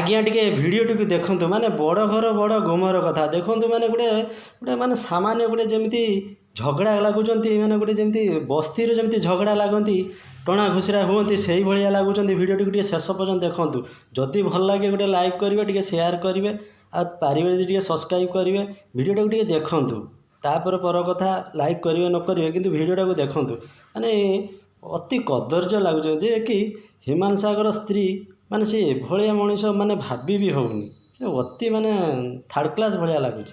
आज्ञा टिके भिडियोटी को देखु माने बड़ घर बड़ गुमर कथा देखु माने गोटे गोटे माने सामान्य गोटे जमी झगड़ा लगुंट माने गोटे जमी बस्ती जमी झगड़ा लगती टणा घुसरा हुए से भाया लगुंट भिडियोटी को शेष पर्यटन देखूँ जदि भल लगे गोटे लाइक करेंगे टे सेयार करेंगे आगे सब्सक्राइब करेंगे भिडियोटा को देखूँ तापर पर कथा लाइक करेंगे न करेंगे किंतु भिडियोटा को देखूँ माने अति कदर्य लगुच जे कि ह्यूमान सागर स्त्री माने से भाया मनीष माने भाभी भी होनी से अति माने थर्ड क्लास भाया लगुच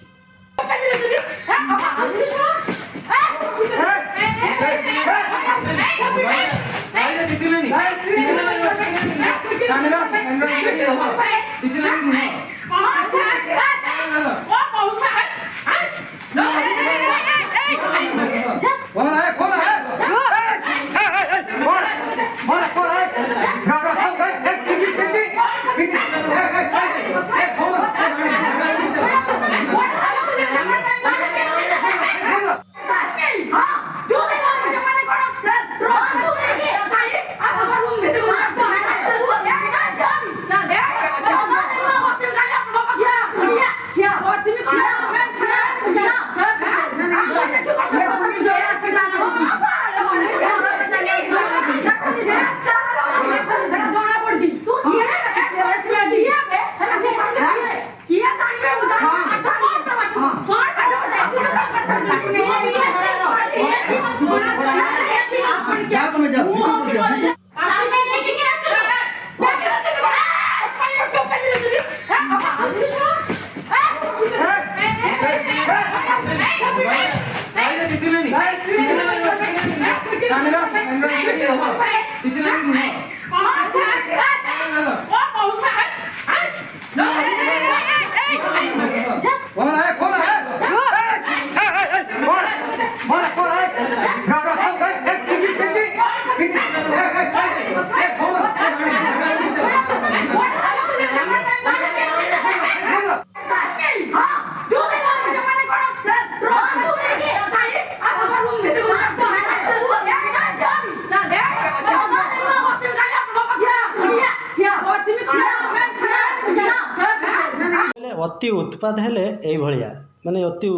अति उत्पात हेले भाया माने अति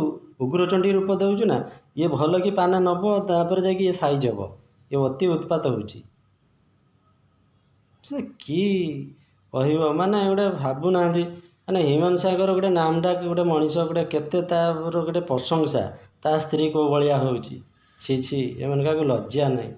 उग्रचंडी रूप देउछु ना ये भल कि पाना नब तापर जाकि ये साइज हम ये अति उत्पात होची से कि कहब माने गोटे भावुना माने ह्यूमान सागर गोटे नामटा गोटे मनीष गोटे केते गोटे प्रशंसा ता स्त्री को भाया होची छी छी एमन का लज्जा नहीं।